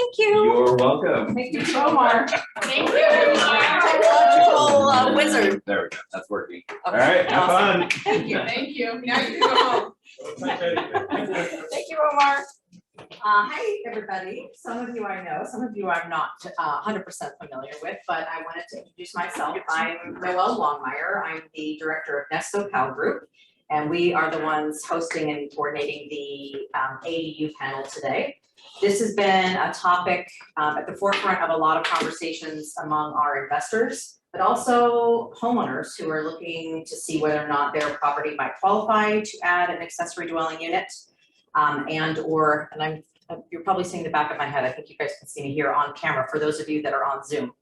Thank you. You're welcome. Thank you, Omar. Thank you. Technological wizard. There we go. That's working. Okay, All right, have awesome. fun. Thank you. Thank you. Now you can go home. Thank you, Omar. Hi, everybody. Some of you I know, some of you I'm not 100% familiar with, but I wanted to introduce myself. I'm Noelle Longmire. I'm the director of Nesto Cal Group, and we are the ones hosting and coordinating the ADU panel today. This has been a topic at the forefront of a lot of conversations among our investors, but also homeowners who are looking to see whether or not their property might qualify to add an accessory dwelling unit. You're probably seeing the back of my head. I think you guys can see me here on camera for those of you that are on Zoom.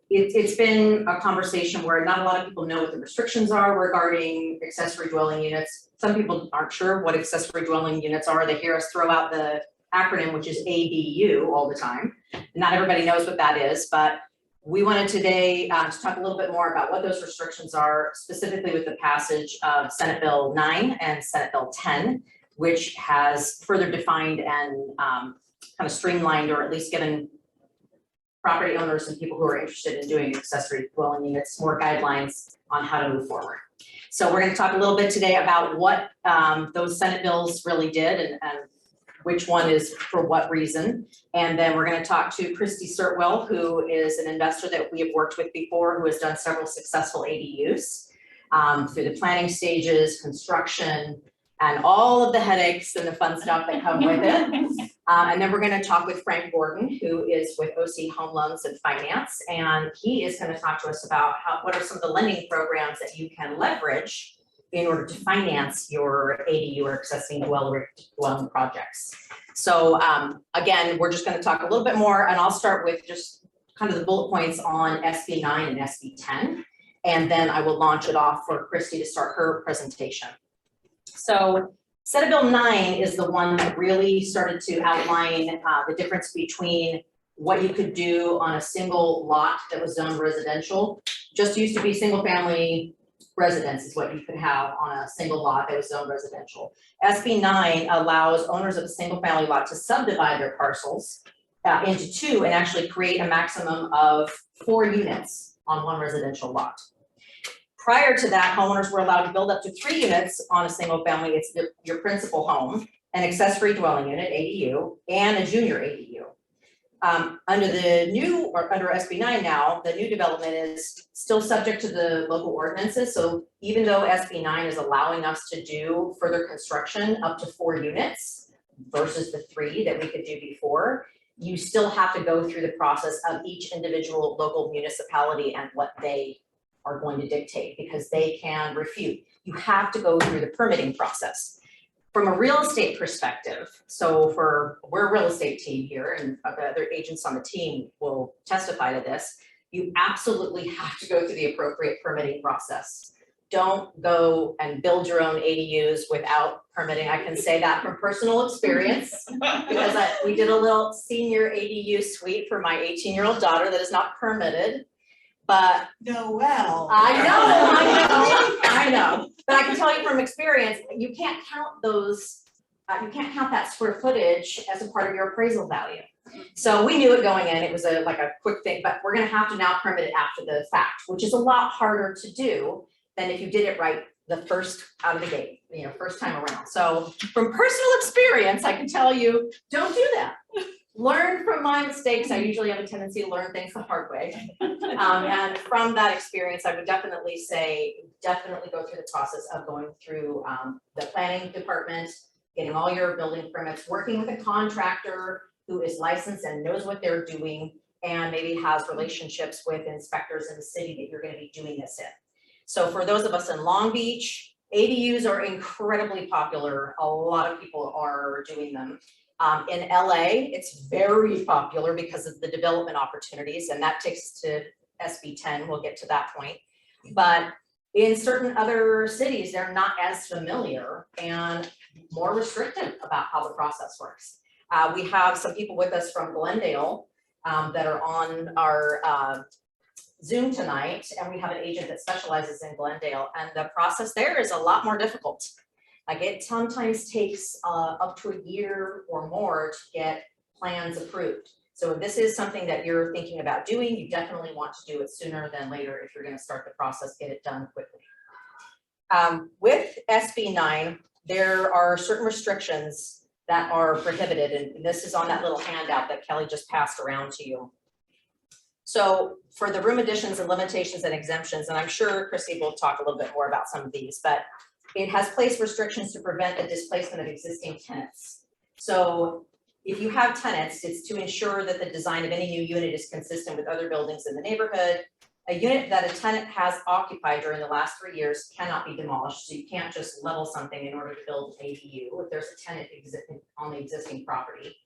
It's been a conversation where not a lot of people know what the restrictions are regarding accessory dwelling units. Some people aren't sure what accessory dwelling units are. They hear us throw out the acronym, which is ADU, all the time. Not everybody knows what that is, but we wanted today to talk a little bit more about what those restrictions are, specifically with the passage of Senate Bill 9 and Senate Bill 10, which has further defined and kind of streamlined, or at least given property owners and people who are interested in doing accessory dwelling units more guidelines on how to move forward. So we're going to talk a little bit today about what those Senate bills really did and which one is for what reason. And then we're going to talk to Christy Sirtwell, who is an investor that we have worked with before, who has done several successful ADUs through the planning stages, construction, and all of the headaches and the fun stuff that come with it. And then we're going to talk with Frank Gordon, who is with OC Home Loans and Finance, and he is going to talk to us about what are some of the lending programs that you can leverage in order to finance your ADU or accessory dwelling projects. So again, we're just going to talk a little bit more, and I'll start with just kind of the bullet points on SB 9 and SB 10, and then I will launch it off for Christy to start her presentation. So Senate Bill 9 is the one that really started to outline the difference between what you could do on a single lot that was zoned residential. Just used to be single family residence is what you could have on a single lot that was zoned residential. SB 9 allows owners of a single family lot to subdivide their parcels into two and actually create a maximum of 4 units on one residential lot. Prior to that, homeowners were allowed to build up to 3 units on a single family. It's your principal home, an accessory dwelling unit, ADU, and a junior ADU. Under SB 9 now, the new development is still subject to the local ordinances. So even though SB 9 is allowing us to do further construction up to 4 units versus the 3 that we could do before, you still have to go through the process of each individual local municipality and what they are going to dictate, because they can refute. You have to go through the permitting process. From a real estate perspective, so we're a real estate team here, and the other agents on the team will testify to this, you absolutely have to go through the appropriate permitting process. Don't go and build your own ADUs without permitting. I can say that from personal experience, because we did a little senior ADU suite for my 18-year-old daughter that is not permitted. But Noelle. I know. But I can tell you from experience, you can't count those, you can't count that square footage as a part of your appraisal value. So we knew it going in, it was like a quick thing, but we're gonna have to now permit it after the fact, which is a lot harder to do than if you did it right the first out of the gate, first time around. So from personal experience, I can tell you, don't do that. Learn from my mistakes. I usually have a tendency to learn things the hard way. And from that experience, I would definitely say, go through the process of going through the planning department, getting all your building permits, working with a contractor who is licensed and knows what they're doing, and maybe has relationships with inspectors in the city that you're going to be doing this in. So for those of us in Long Beach, ADUs are incredibly popular. A lot of people are doing them. In LA, it's very popular because of the development opportunities, and that takes us to SB 10. We'll get to that point. But in certain other cities, they're not as familiar and more restrictive about how the process works. We have some people with us from Glendale that are on our Zoom tonight, and we have an agent that specializes in Glendale, and the process there is a lot more difficult. Like, it sometimes takes up to a year or more to get plans approved. So if this is something that you're thinking about doing, you definitely want to do it sooner than later. If you're gonna start the process, get it done quickly. With SB 9, there are certain restrictions that are prohibited, and this is on that little handout that Kelly just passed around to you. So for the room additions and limitations and exemptions, and I'm sure Chrissy will talk a little bit more about some of these, but it has placed restrictions to prevent the displacement of existing tenants. So if you have tenants, it's to ensure that the design of any new unit is consistent with other buildings in the neighborhood. A unit that a tenant has occupied during the last 3 years cannot be demolished. So you can't just level something in order to build an ADU if there's a tenant on the existing property.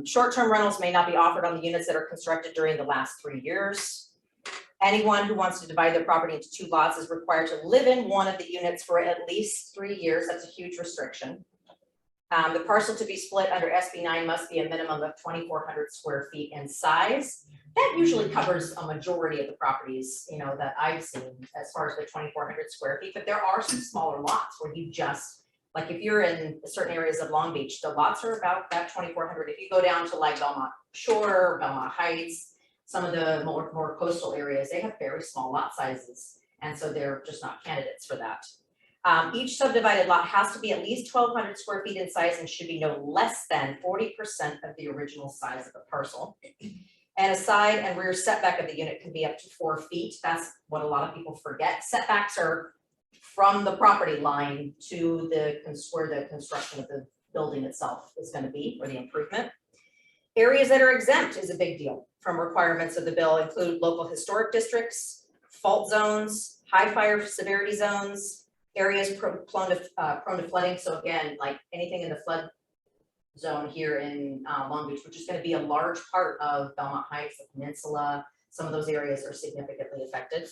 Short-term rentals may not be offered on the units that are constructed during the last 3 years. Anyone who wants to divide their property into 2 lots is required to live in one of the units for at least 3 years. That's a huge restriction. The parcel to be split under SB 9 must be a minimum of 2,400 square feet in size. That usually covers a majority of the properties, you know, that I've seen as far as the 2,400 square feet, but there are some smaller lots where you just, like if you're in certain areas of Long Beach, the lots are about that 2,400. If you go down to like Belmont Shore, Belmont Heights, some of the more coastal areas, they have very small lot sizes. And so they're just not candidates for that. Each subdivided lot has to be at least 1,200 square feet in size and should be no less than 40% of the original size of the parcel. And a side and rear setback of the unit can be up to 4 feet. That's what a lot of people forget. Setbacks are from the property line to where the construction of the building itself is going to be, or the improvement. Areas that are exempt is a big deal from requirements of the bill include local historic districts, fault zones, high fire severity zones, areas prone to flooding. So again, like anything in the flood zone here in Long Beach, which is going to be a large part of Belmont Heights, the peninsula, some of those areas are significantly affected.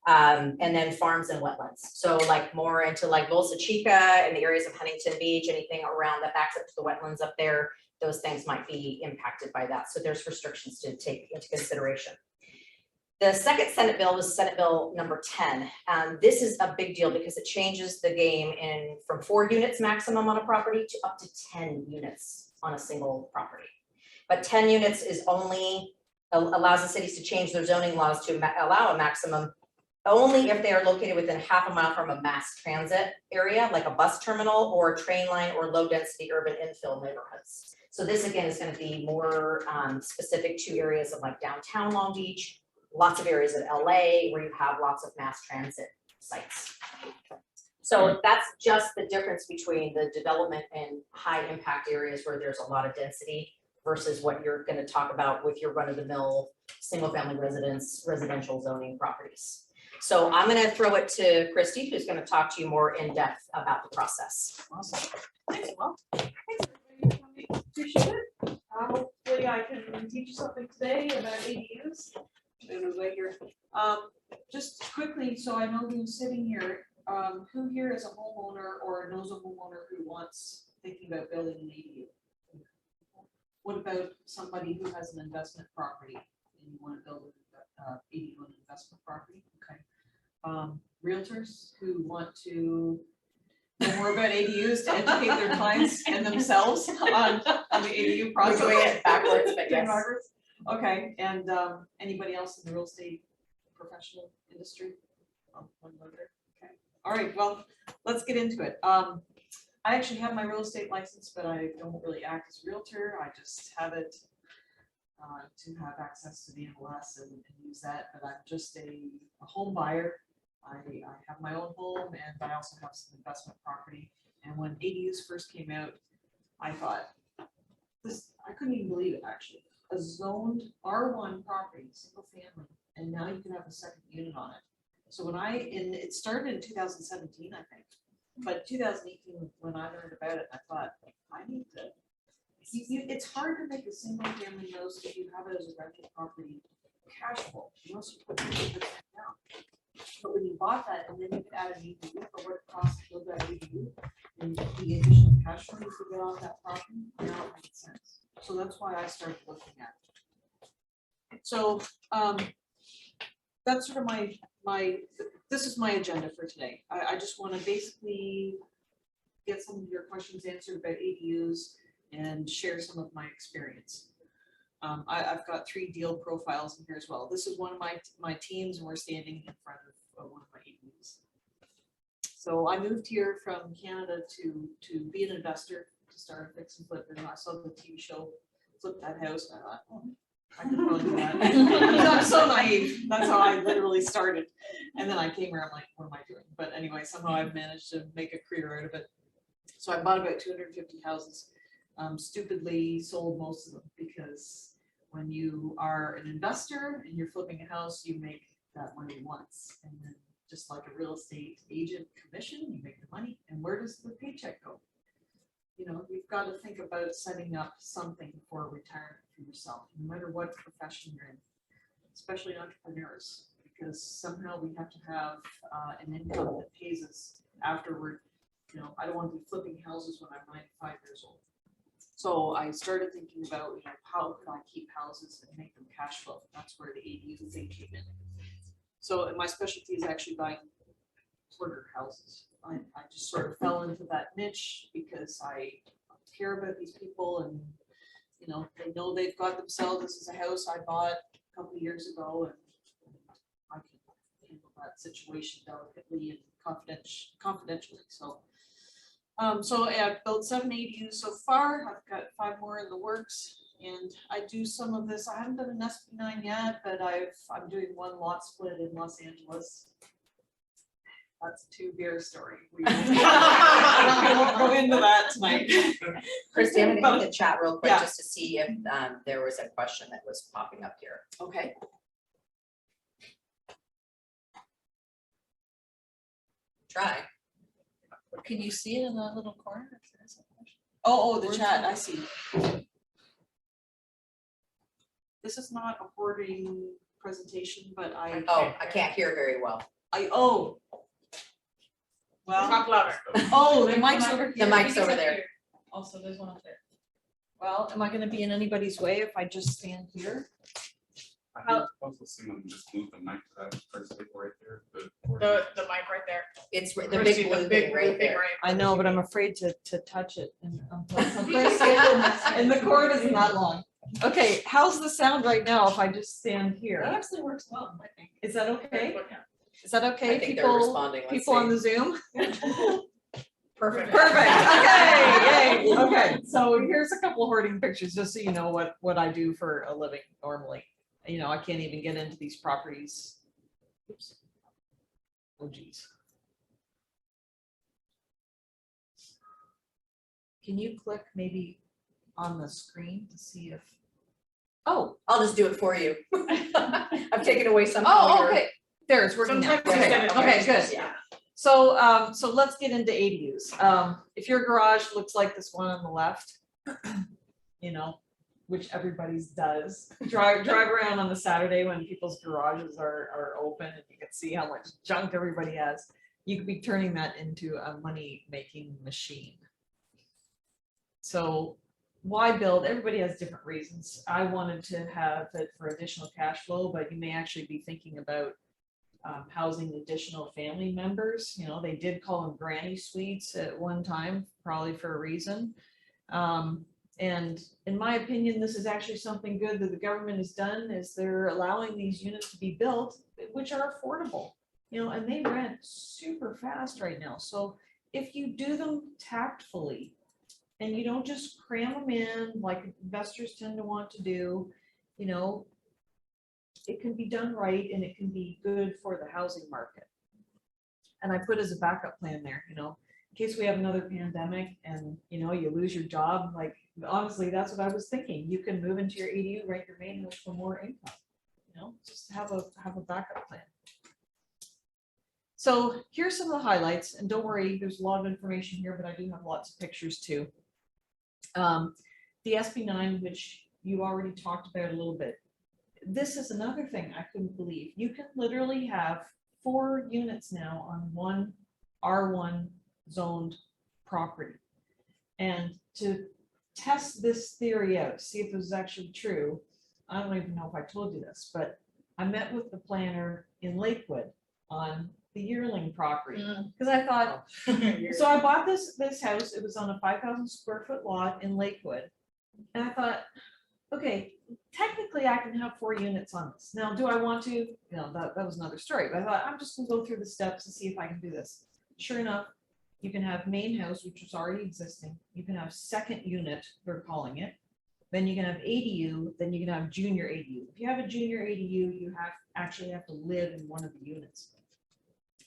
And then farms and wetlands. So like more into like Bolsa Chica and the areas of Huntington Beach, anything around that backs up to the wetlands up there, those things might be impacted by that. So there's restrictions to take into consideration. The second Senate bill was Senate Bill number 10. This is a big deal because it changes the game from 4 units maximum on a property to up to 10 units on a single property. But 10 units is only allows the cities to change their zoning laws to allow a maximum only if they are located within half a mile from a mass transit area, like a bus terminal or a train line or low density urban infill neighborhoods. So this again is going to be more specific to areas of like downtown Long Beach, lots of areas of LA where you have lots of mass transit sites. So that's just the difference between the development in high impact areas where there's a lot of density versus what you're going to talk about with your run-of-the-mill single family residential zoning properties. So I'm going to throw it to Christy, who's going to talk to you more in depth about the process. Awesome. Thanks, Mom. Thanks, everybody, for coming. Appreciate it. Hopefully I can teach you something today about ADUs. Right here. Just quickly, so I know who's sitting here, who here is a homeowner or knows a homeowner who wants, thinking about building an ADU? What about somebody who has an investment property and you want to build an ADU on an investment property? Okay. Realtors who want to know more about ADUs to educate their clients and themselves on the ADU process. We're doing it backwards, but yes. Okay, and anybody else in the real estate professional industry? Okay, all right, well, let's get into it. I actually have my real estate license, but I don't really act as a realtor. I just have it to have access to the MLS and use that, but I'm just a home buyer. I have my own home and I also have some investment property. And when ADUs first came out, I thought, I couldn't even believe it actually. A zoned R1 property, single family, and now you can have a second unit on it. So it started in 2017, I think, but 2018 when I learned about it, I thought I need to. It's hard to make a single family house if you have it as a rental property cash flow unless you put 50% down. But when you bought that and then you could add an ADU for what it costs to build that ADU, and the additional cash flow you could get off that property, now it makes sense. So that's why I started looking at it. So that's sort of this is my agenda for today. I just want to basically get some of your questions answered about ADUs and share some of my experience. I've got 3 deal profiles in here as well. This is one of my teams, and we're standing in front of one of my ADUs. So I moved here from Canada to be an investor, to start a fix and flip, and I saw the TV show Flip That House, and I thought, oh, I could probably do that. I'm so naive. That's how I literally started. And then I came here, I'm like, what am I doing? But anyway, somehow I've managed to make a career out of it. So I bought about 250 houses, stupidly sold most of them, because when you are an investor and you're flipping a house, you make that money once. And then just like a real estate agent commission, you make the money. And where does the paycheck go? You know, you've got to think about setting up something for retirement for yourself, no matter what profession you're in, especially entrepreneurs, because somehow we have to have an income that pays us afterward. You know, I don't want to be flipping houses when I'm 95 years old. So I started thinking about, you know, how could I keep houses and make them cash flow? That's where the ADU thing came in. So my specialty is actually buying hoarder houses. I just sort of fell into that niche because I care about these people, and you know, they know they've got themselves. This is a house I bought a couple of years ago, and I can handle that situation delicately and confidentially. So, yeah, I've built 7 ADUs so far. I've got 5 more in the works, and I do some of this. I haven't done an SP9 yet, but I'm doing 1 lot split in Los Angeles. That's a 2-beer story. We won't go into that tonight. Christy, I'm gonna hit the chat real quick Yeah. just to see if there was a question that was popping up here. Okay. Try. Can you see it in that little corner? Oh, the chat, I see. This is not a hoarding presentation, but I can't hear very well. Well, Talk louder. oh, the mic's over The here. mic's over there. Also, there's one up there. Well, am I gonna be in anybody's way if I just stand here? I think also someone just move the mic to that first table right there. The mic right there. It's the Chrissy, big blue thing right there. I know, but I'm afraid to touch it. And the cord isn't that long. Okay, how's the sound right now if I just stand That here? actually works well, I think. Is that okay? Yeah. Is that I okay? think they're People, responding. Let's people on see. the Zoom? Perfect. Perfect, okay, yay, okay. So here's a couple hoarding pictures, just so you know what I do for a living normally. You know, I can't even get into these properties. Oops. Oh geez. Can you click maybe on the screen to see if, oh. I'll just do it for you. I've taken away some. Oh, okay, there, it's working now. Sometimes you send it to Okay, us. good. Yeah. So let's get into ADUs. If your garage looks like this one on the left, you know, which everybody's does, drive around on the Saturday when people's garages are open and you can see how much junk everybody has. You could be turning that into a money-making machine. So why build? Everybody has different reasons. I wanted to have it for additional cash flow, but you may actually be thinking about housing additional family members. You know, they did call them granny suites at one time, probably for a reason. And in my opinion, this is actually something good that the government has done, is they're allowing these units to be built, which are affordable, you know, and they rent super fast right now. So if you do them tactfully and you don't just cram them in like investors tend to want to do, you know, it can be done right and it can be good for the housing market. And I put as a backup plan there, you know, in case we have another pandemic and, you know, you lose your job. Like, honestly, that's what I was thinking. You can move into your ADU, rent your main house for more income, you know, just have a backup plan. So here's some of the highlights, and don't worry, there's a lot of information here, but I do have lots of pictures too. The SB9, which you already talked about a little bit. This is another thing I couldn't believe. You can literally have 4 units now on one R1 zoned property. And to test this theory out, see if it was actually true, I don't even know if I told you this, but I met with the planner in Lakewood on the yearling property, Mm. because I thought, so I bought this house, it was on a 5,000 square foot lot in Lakewood. And I thought, okay, technically I can have 4 units on this. Now, do I want to? You know, that was another story, but I thought I'm just gonna go through the steps and see if I can do this. Sure enough, you can have main house, which was already existing. You can have second unit, they're calling it. Then you can have ADU, then you can have junior ADU. If you have a junior ADU, you actually have to live in one of the units.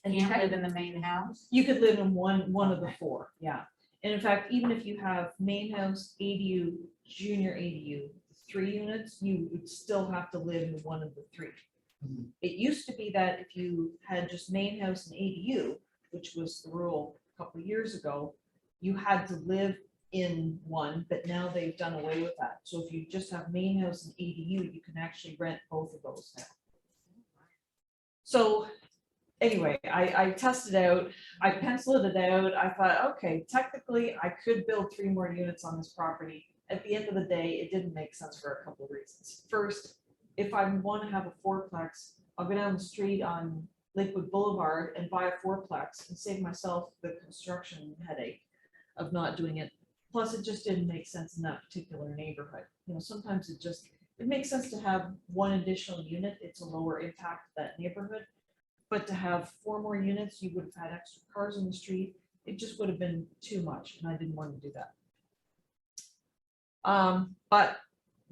And Can't live in the main house? you could live in one of the 4, yeah. And in fact, even if you have main house, ADU, junior ADU, 3 units, you would still have to live in one of the 3. It used to be that if you had just main house and ADU, which was the rule a couple of years ago, you had to live in one, but now they've done away with that. So if you just have main house and ADU, you can actually rent both of those now. So anyway, I tested out, I penciled it out, I thought, okay, technically I could build 3 more units on this property. At the end of the day, it didn't make sense for a couple of reasons. First, if I want to have a 4-plex, I'll go down the street on Lakewood Boulevard and buy a 4-plex and save myself the construction headache of not doing it. Plus, it just didn't make sense in that particular neighborhood. You know, sometimes it makes sense to have 1 additional unit. It's a lower impact to that neighborhood. But to have 4 more units, you would have had extra cars on the street. It just would have been too much, and I didn't want to do that. But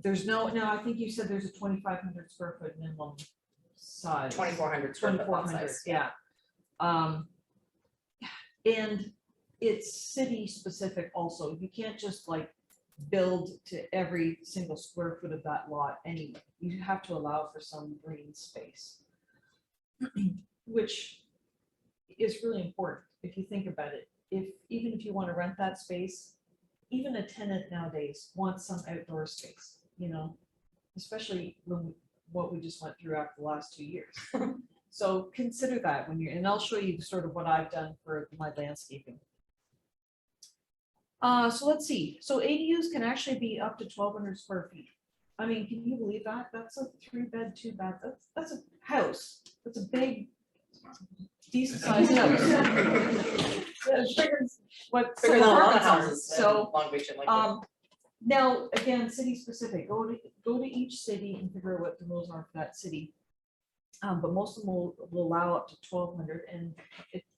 there's no, now I think you said there's a 2,500 square foot minimum size. 2,400 square foot lot 2,400, size. yeah. And it's city specific also. You can't just like build to every single square foot of that lot anyway. You have to allow for some green space, which is really important if you think about it. Even if you want to rent that space, even a tenant nowadays wants some outdoor space, you know, especially what we just went through after the last 2 years. So consider that when and I'll show you sort of what I've done for my landscaping. So let's see. So ADUs can actually be up to 1,200 square feet. I mean, can you believe that? That's a 3-bed, 2-bath. That's a house. That's a big, decent sized house. What's Bigger some than a lot of apartments are. houses in So Long Beach and Lakewood. now, again, city specific, go to each city and figure out what the rules are for that city. But most of them will allow up to 1,200, and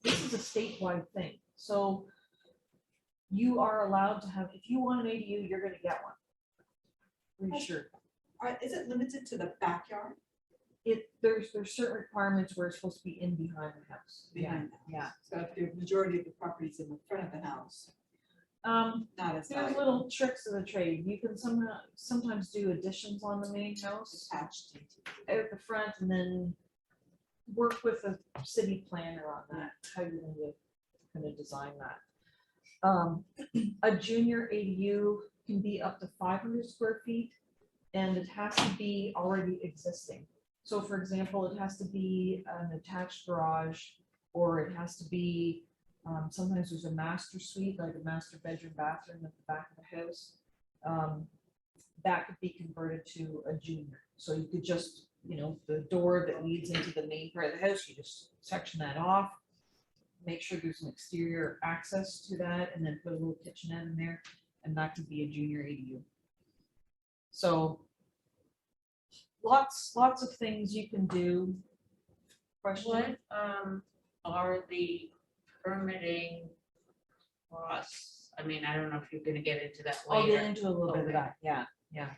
this is a statewide thing. So you are allowed to have, if you want an ADU, you're gonna get one. Pretty sure. Is it limited to the backyard? There's certain requirements where it's supposed to be in behind the house. Behind the Yeah. house? So if the majority of the properties in the front of the house, Not as there's valuable, little tricks of the trade. You can sometimes do additions on the main house attached into. out the front, and then work with a city planner on that, how you're gonna design that. A junior ADU can be up to 500 square feet, and it has to be already existing. So for example, it has to be an attached garage, or it has to be, sometimes there's a master suite, like a master bedroom, bathroom at the back of the house. That could be converted to a junior. So you could just, you know, the door that leads into the main part of the house, you just section that off. Make sure there's an exterior access to that, and then put a little kitchenette in there, and that could be a junior ADU. So lots of things you can do. Question? What are the permitting costs? I mean, I don't know if you're gonna get into that I'll get later. into a little bit of Okay. that, yeah.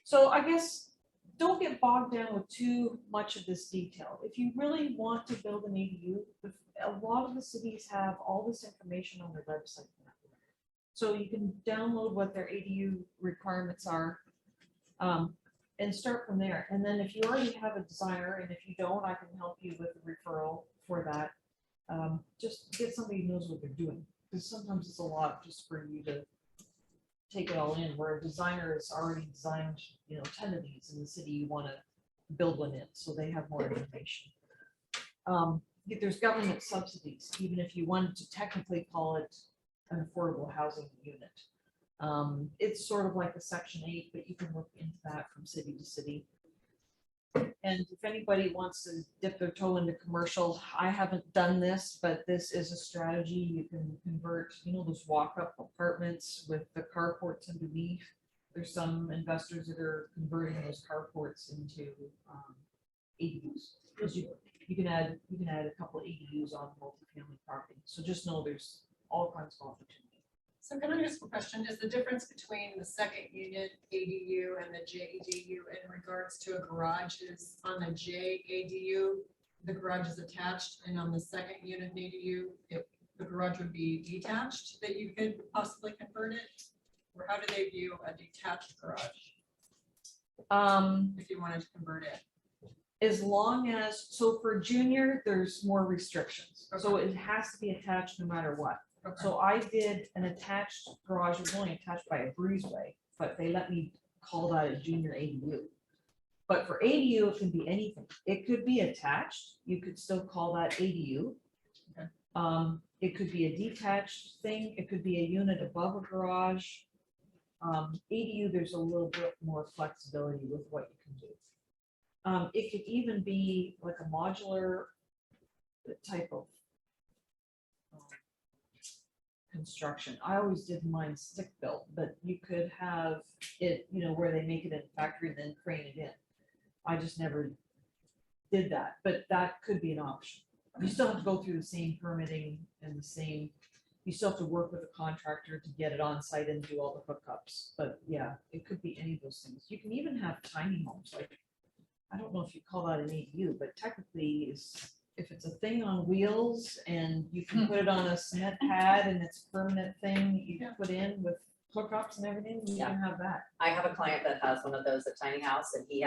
So I guess, don't get bogged down with too much of this detail. If you really want to build an ADU, a lot of the cities have all this information on their website now. So you can download what their ADU requirements are, and start from there. And then if you already have a designer, and if you don't, I can help you with a referral for that. Just get somebody who knows what they're doing, because sometimes it's a lot just for you to take it all in, where a designer has already designed, you know, 10 of these in the city you want to build one in, so they have more information. There's government subsidies, even if you wanted to technically call it an affordable housing unit. It's sort of like a Section 8, but you can look into that from city to city. And if anybody wants to dip their toe into commercial, I haven't done this, but this is a strategy. You can convert, those walk-up apartments with the carports underneath. There's some investors that are converting those carports into ADUs. Because you can add a couple of ADUs on multifamily property. So just know there's all kinds of opportunity. So can I ask a question? Is the difference between the second unit ADU and the JADU in regards to a garage is on the JADU, the garage is attached, and on the second unit ADU, if the garage would be detached, that you could possibly convert it? Or how do they view a detached garage if you wanted to convert it? As long as, so for junior, there's more restrictions. So it has to be attached no matter what. Okay. So I did an attached garage, it was only attached by a breezeway, but they let me call that a junior ADU. But for ADU, it can be anything. It could be attached. You could still call that ADU. Okay. It could be a detached thing. It could be a unit above a garage. ADU, there's a little bit more flexibility with what you can do. It could even be like a modular type of construction. I always did mine stick built, but you could have it, where they make it in factory and then crane it in. I just never did that, but that could be an option. You still have to go through the same permitting and you still have to work with a contractor to get it on site and do all the hookups. But yeah, it could be any of those things. You can even have tiny homes, like, I don't know if you call that an ADU, but technically if it's a thing on wheels and you can put it on a cement pad and it's a permanent thing you can put in with hookups and everything, you can have that. I have a client that has one of those, a tiny house, and he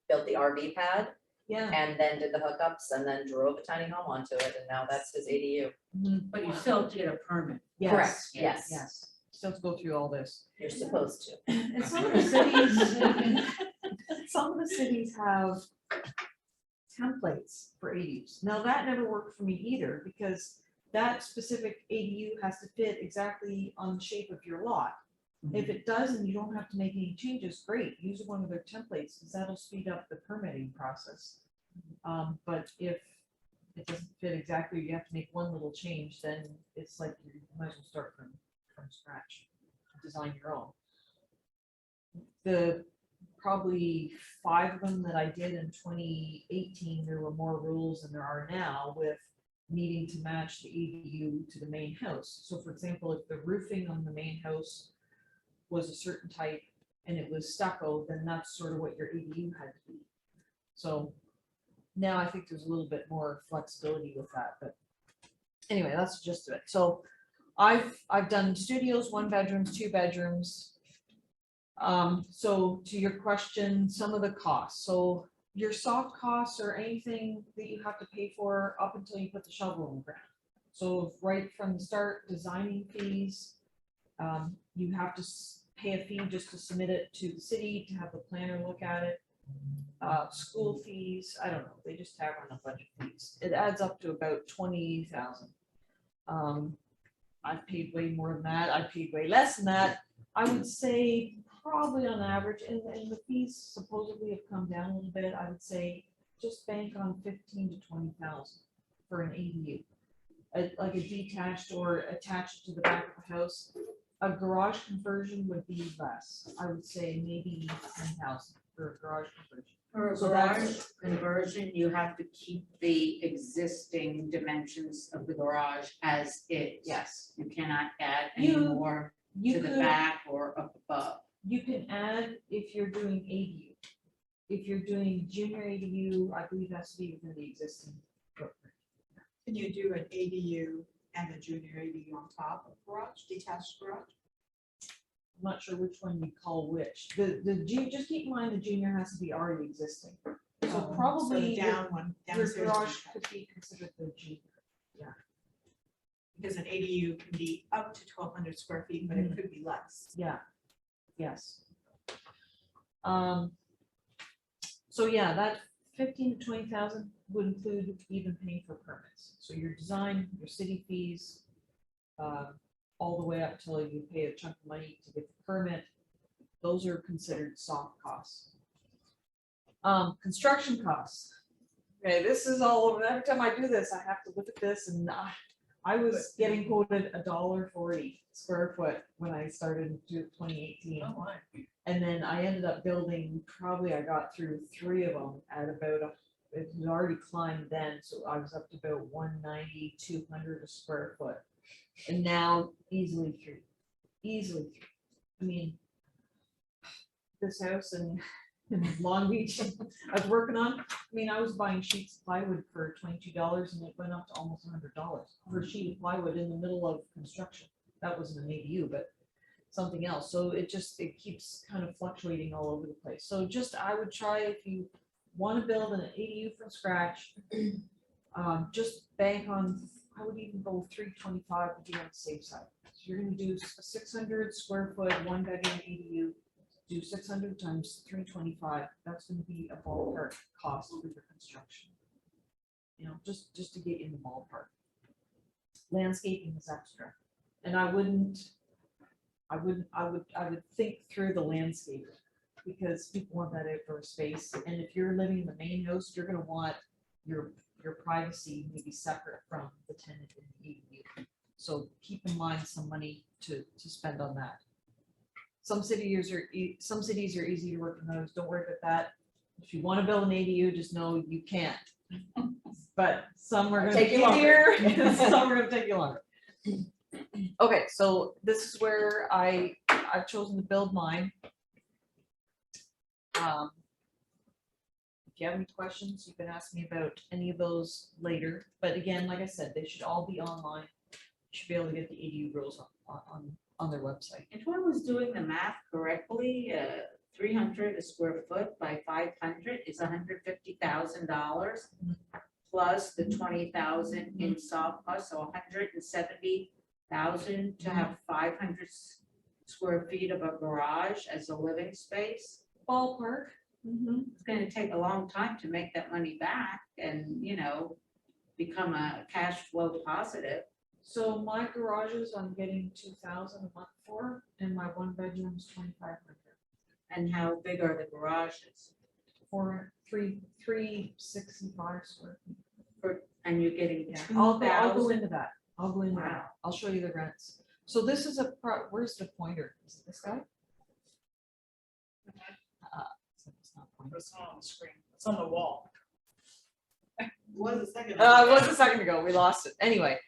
built the RV pad Yeah. and then did the hookups and then drove a tiny home onto it, and now that's his ADU. But you still have to get a permit. Correct, Yes, yes. yes. Still have to go through all this. You're supposed to. And some of the cities, have templates for ADUs. Now that never worked for me either because that specific ADU has to fit exactly on the shape of your lot. If it does and you don't have to make any changes, great, use one of their templates because that'll speed up the permitting process. But if it doesn't fit exactly, you have to make one little change, then it's like you might as well start from scratch, design your own. The probably 5 of them that I did in 2018, there were more rules than there are now with needing to match the ADU to the main house. So for example, if the roofing on the main house was a certain type and it was stucco, then that's sort of what your ADU had to be. So now I think there's a little bit more flexibility with that, but anyway, that's the gist of it. So I've done studios, 1 bedrooms, 2 bedrooms. So to your question, some of the costs. So your soft costs are anything that you have to pay for up until you put the shovel in the ground. So right from the start, designing fees, you have to pay a fee just to submit it to the city, to have the planner look at it. School fees, I don't know, they just tag on a bunch of fees. It adds up to about 20,000. I've paid way more than that. I've paid way less than that. I would say probably on average, and the fees supposedly have come down a little bit. I would say just bank on 15 to 20,000 for an ADU, like a detached or attached to the back of the house. A garage conversion would be less. I would say maybe 10,000 for a garage conversion. For a So garage that's- conversion, you have to keep the existing dimensions of the garage as is. Yes, You cannot add any You- more you to the could. back or up above. You can add if you're doing ADU. If you're doing junior ADU, I believe that's to be within the existing footprint. Can you do an ADU and a junior ADU on top of garage, detached garage? I'm not sure which one you call which. Just keep in mind the junior has to be already existing. So So the probably down one, your downstairs. garage detached. could be considered the junior. Because an ADU can be up to 1,200 square feet, but it could be less. Yeah, yes. So yeah, that 15 to 20,000 would include even paying for permits. So your design, your city fees, all the way up till you pay a chunk of money to get the permit. Those are considered soft costs. Construction costs. Okay, this is all over, every time I do this, I have to look at this and I was getting quoted $1.40 square foot when I started in 2018. Oh, my. And then I ended up building, probably I got through 3 of them at about, it had already climbed then, so I was up to about 190, 200 a square foot. And now easily 3, easily 3. I mean, this house in Long Beach I was working on, I mean, I was buying sheets of plywood for $22 and it went up to almost $100 for a sheet of plywood in the middle of construction. That wasn't an ADU, but something else. So it keeps kind of fluctuating all over the place. So just, I would try, if you want to build an ADU from scratch, just bank on, I would even go 325 to be on the safe side. So you're gonna do a 600 square foot, 1-bedroom ADU, do 600 times 325, that's gonna be a ballpark cost for your construction. You know, just to get in the ballpark. Landscaping is extra, and I would think through the landscape, because people want that outdoor space, and if you're living in the main house, you're gonna want your privacy maybe separate from the tenant in the ADU. So keep in mind some money to spend on that. Some cities are easy to work in those, don't worry about that. If you want to build an ADU, just know you can't. But some are gonna Take be you longer. easier, some are gonna take you longer. Okay, so this is where I've chosen to build mine. If you have any questions, you can ask me about any of those later. But again, like I said, they should all be online. You should be able to get the ADU rules on their website. If I was doing the math correctly, 300 a square foot by 500 is $150,000 plus the 20,000 in soft cost, so 170,000 to have 500 square feet of a garage as a living space. Ballpark. It's gonna take a long time to make that money back and, you know, become a cash flow positive. So my garages, I'm getting 2,000 a month for, and my 1-bedroom's 2,500. And how big are the garages? For 365 square feet. And you're getting Yeah, I'll go 2,000? into that. I'll go into that. Wow. I'll show you the rents. So this is where's the pointer? Is it this guy? So it's not pointer. It's not on the screen, it's on the wall. Was a second. It was a second ago. We lost it. Anyway,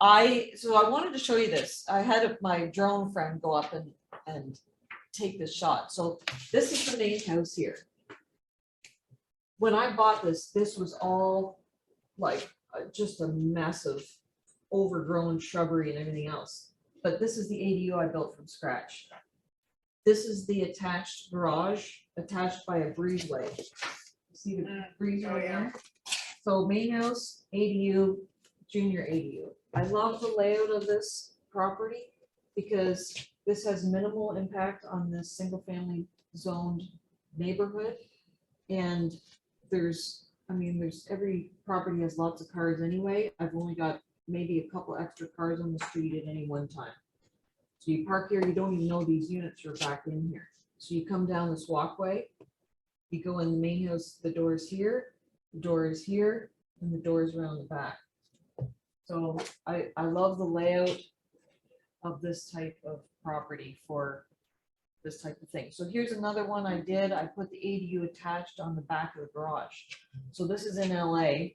I wanted to show you this. I had my drone friend go up and take this shot. So this is the main house here. When I bought this was all like just a mess of overgrown shrubbery and everything else. But this is the ADU I built from scratch. This is the attached garage attached by a breezeway. See the breezeway there? So main house, ADU, junior ADU. I love the layout of this property because this has minimal impact on this single family zoned neighborhood. And every property has lots of cars anyway. I've only got maybe a couple extra cars on the street at any one time. So you park here, you don't even know these units are back in here. So you come down this walkway, you go in the main house, the door is here, the door is here, and the door is around the back. So I love the layout of this type of property for this type of thing. So here's another one I did. I put the ADU attached on the back of the garage. So this is in LA.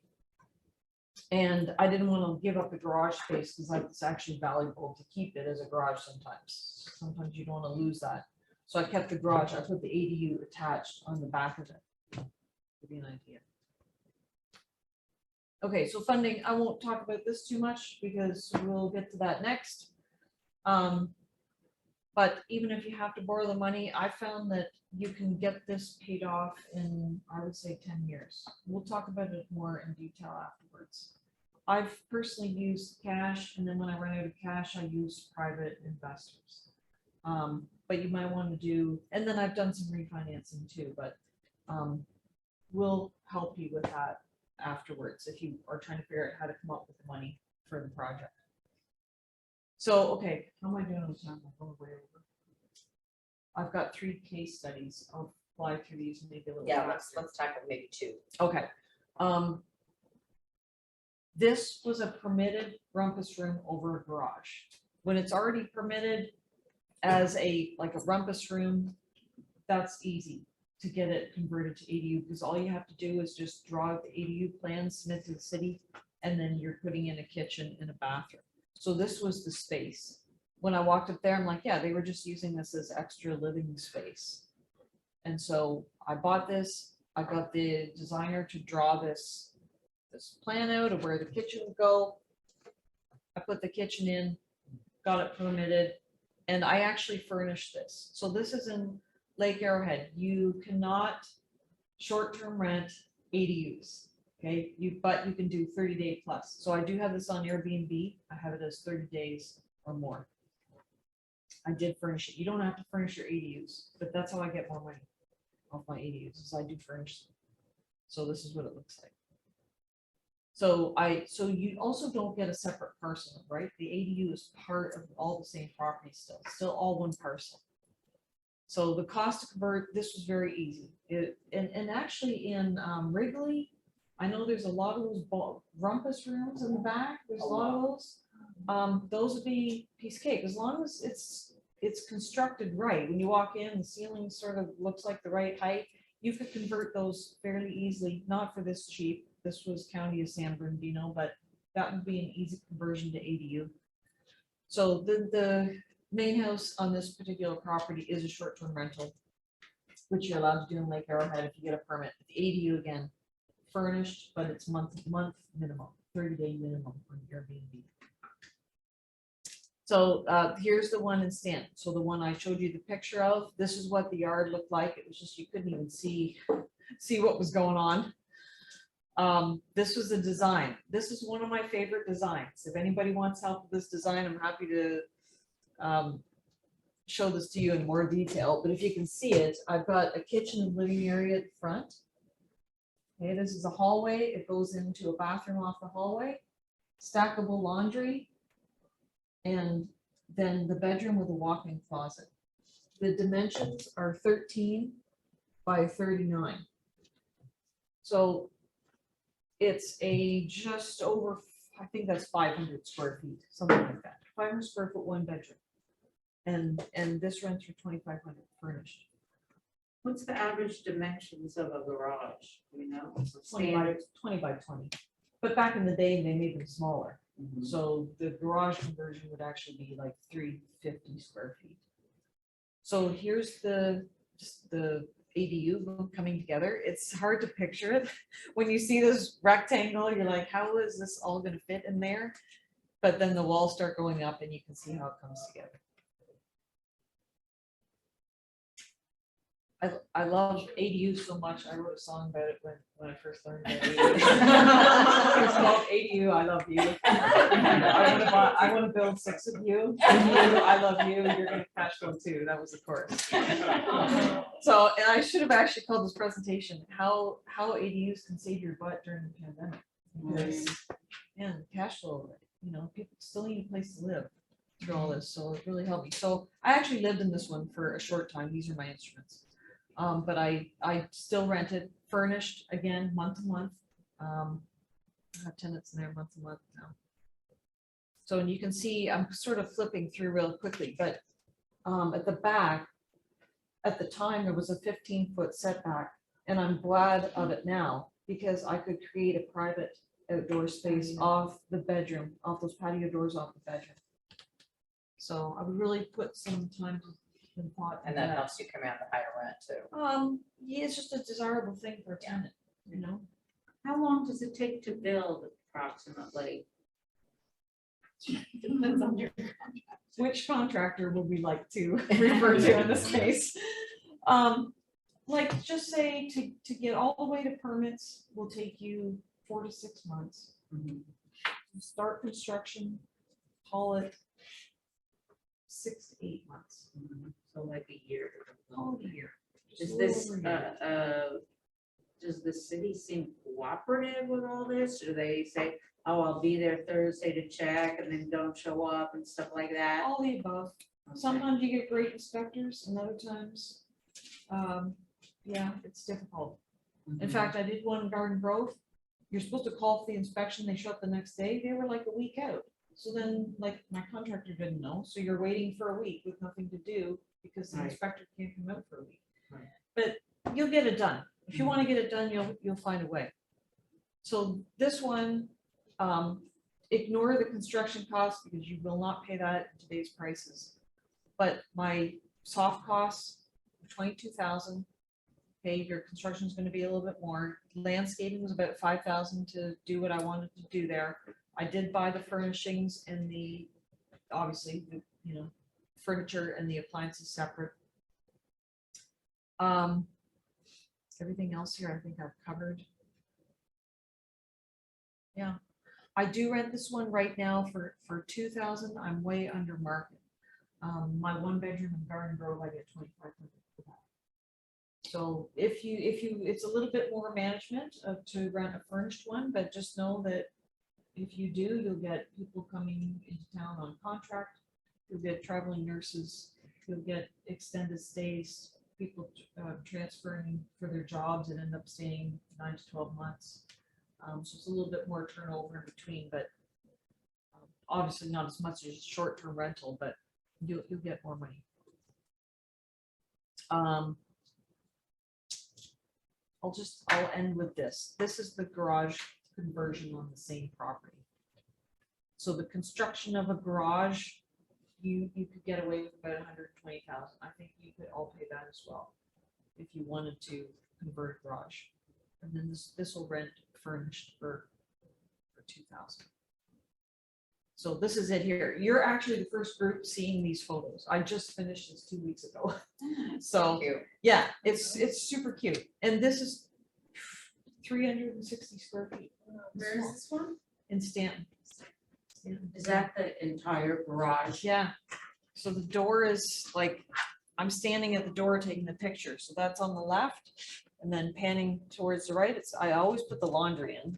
And I didn't want to give up the garage space because it's actually valuable to keep it as a garage sometimes. Sometimes you don't want to lose that. So I kept the garage. I put the ADU attached on the back of it. Give you an idea. Okay, so funding, I won't talk about this too much because we'll get to that next. But even if you have to borrow the money, I found that you can get this paid off in, I would say, 10 years. We'll talk about it more in detail afterwards. I've personally used cash, and then when I run out of cash, I use private investors. But you might want to do, and then I've done some refinancing too, but we'll help you with that afterwards if you are trying to figure out how to come up with the money for the project. So, okay, how am I doing on time? I'm going way over. I've got 3 case studies. I'll fly through these maybe a little Yeah, faster. let's tackle maybe two. Okay, this was a permitted rumpus room over a garage. When it's already permitted as like a rumpus room, that's easy to get it converted to ADU, because all you have to do is just draw the ADU plan, submit to the city, and then you're putting in a kitchen and a bathroom. So this was the space. When I walked up there, I'm like, yeah, they were just using this as extra living space. And so I bought this, I got the designer to draw this plan out of where the kitchen would go. I put the kitchen in, got it permitted, and I actually furnished this. So this is in Lake Arrowhead. You cannot short-term rent ADUs, okay? But you can do 30-day plus. So I do have this on Airbnb. I have it as 30 days or more. I did furnish it. You don't have to furnish your ADUs, but that's how I get more money off my ADUs, is I do furnish them. So this is what it looks like. So you also don't get a separate parcel, right? The ADU is part of all the same property still all one parcel. So the cost to convert, this was very easy. And actually in Wrigley, I know there's a lot of those rumpus rooms in the back. There's a lot of those. Those would be piece of cake, as long as it's constructed right. When you walk in, the ceiling sort of looks like the right height. You could convert those fairly easily, not for this cheap. This was County of San Bernardino, but that would be an easy conversion to ADU. So the main house on this particular property is a short-term rental, which you're allowed to do in Lake Arrowhead if you get a permit. The ADU again, furnished, but it's month minimum, 30-day minimum on Airbnb. So here's the one in Stanton. So the one I showed you the picture of, this is what the yard looked like. It was just, you couldn't even see what was going on. This was a design. This is one of my favorite designs. If anybody wants help with this design, I'm happy to show this to you in more detail. But if you can see it, I've got a kitchen and living area at the front. Okay, this is a hallway. It goes into a bathroom off the hallway, stackable laundry, and then the bedroom with a walk-in closet. The dimensions are 13 by 39. So it's a just over, I think that's 500 square feet, something like that. 500 square foot, one bedroom. And this rents for 2,500 furnished. What's the average dimensions of a garage, you know? 20 by 20. But back in the day, they made them smaller. Mhm. So the garage conversion would actually be like 350 square feet. So here's just the ADU coming together. It's hard to picture it. When you see this rectangle, you're like, how is this all going to fit in there? But then the walls start going up and you can see how it comes together. I love ADUs so much. I wrote a song about it when I first learned about ADUs. It's called ADU, I love you. I want to build 6 of you. I love you. You're going to cash flow too. That was the chorus. So, and I should have actually called this presentation how ADUs can save your butt during the pandemic. Because, man, cash flow, you know, people still need a place to live through all this. So it really helped me. So I actually lived in this one for a short time. These are my instruments. But I still rent it furnished again, month to month. I have tenants in there month to month now. So, and you can see, I'm sort of flipping through real quickly, but at the back, at the time, there was a 15-foot setback, and I'm glad of it now because I could create a private outdoor space off the bedroom, off those patio doors off the bedroom. So I would really put some time and thought. And that helps you command the higher rent too. Yeah, it's just a desirable thing for a tenant, you know? How long does it take to build approximately? Depends on your which contractor would we like to refer to in this case? Like just say to get all the way to permits will take you 4 to 6 months. Start construction, call it 6 to 8 months. So like a year. All a year. Just Is a little this, over a year. does the city seem cooperative with all this? Do they say, oh, I'll be there Thursday to check and then don't show up and stuff like that? All the above. Sometimes you get great inspectors and other times, Yeah, it's difficult. In fact, I did one in Garden Grove. You're supposed to call for the inspection, they show up the next day, they were like a week out. So then, like, my contractor didn't know, so you're waiting for a week with nothing to do because the Right. inspector can't come out for a week. Right. But you'll get it done. If you wanna get it done, you'll find a way. So this one, ignore the construction costs because you will not pay that in today's prices. But my soft costs, 22,000. Okay, your construction is gonna be a little bit more. Landscaping was about 5,000 to do what I wanted to do there. I did buy the furnishings and obviously, furniture and the appliances separate. Everything else here, I think I've covered. Yeah, I do rent this one right now for 2,000. I'm way under market. My 1 bedroom in Garden Grove, I get 2,500 for that. So if you, it's a little bit more management to rent a furnished one, but just know that if you do, you'll get people coming into town on contract. You'll get traveling nurses. You'll get extended stays, people transferring for their jobs and end up staying 9 to 12 months. So it's a little bit more turnover in between, but obviously not as much as short-term rental, but you'll get more money. I'll end with this. This is the garage conversion on the same property. So the construction of a garage, you could get away with about 120,000. I think you could all pay that as well if you wanted to convert a garage. And then this will rent furnished for 2,000. So this is it here. You're actually the first group seeing these photos. I just finished this 2 weeks ago. So yeah, it's super cute. And this is 360 square feet. Where is this one? In Stanton. Is that the entire garage? Yeah. So the door is like, I'm standing at the door taking the picture. So that's on the left. And then panning towards the right, I always put the laundry in.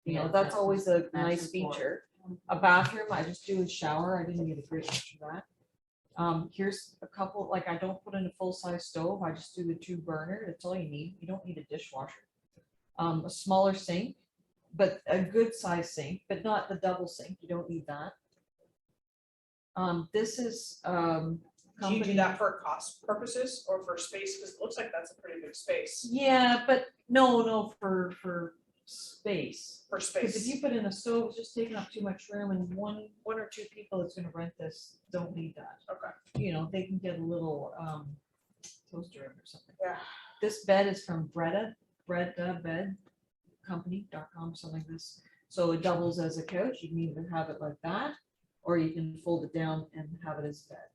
Yeah, That's always a that's nice important. feature. A bathroom, I just do a shower. I didn't get a great picture of that. Here's a couple, like I don't put in a full-size stove. I just do the 2 burner. That's all you need. You don't need a dishwasher. A smaller sink, but a good size sink, but not the double sink. You don't need that. This is, Do you do that for cost purposes or for space? Because it looks like that's a pretty big space yeah, but no, for space. for Because if space. you put in a stove, it's just taking up too much room, and one or two people that's gonna rent this don't need that. Okay. They can get a little toaster oven or something. Yeah. This bed is from Breda Bed Company.com, something like this. So it doubles as a couch. You can either have it like that, or you can fold it down and have it as a bed.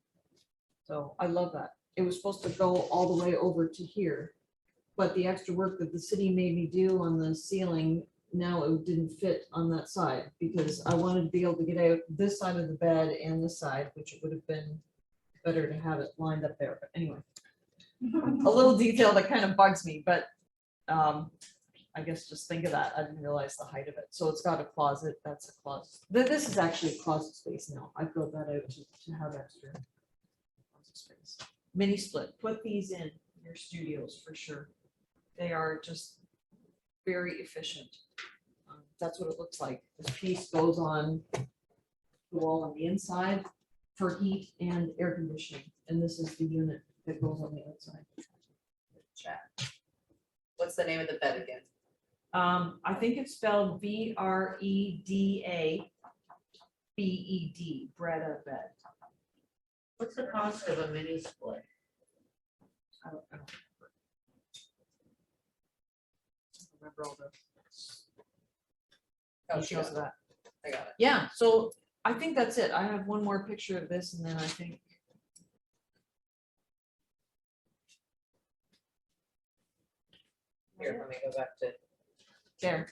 So I love that. It was supposed to go all the way over to here, but the extra work that the city made me do on the ceiling, now it didn't fit on that side because I wanted to be able to get out this side of the bed and this side, which it would have been better to have it lined up there. But anyway, a little detail that kind of bugs me, but I guess just think of that. I didn't realize the height of it. So it's got a closet. That's a closet. This is actually a closet space now. I built that out to have extra closet space. Mini split. Put these in your studios for sure. They are just very efficient. That's what it looks like. This piece goes on the wall on the inside for heat and air conditioning. And this is the unit that goes on the outside. Chat. What's the name of the bed again? I think it's spelled Breda Bed, Breda Bed. What's the cost of a mini split? I don't remember all the Oh, she details got of it. that. I got it. Yeah, so I think that's it. I have one more picture of this and then I think. Here, let me go back to. There.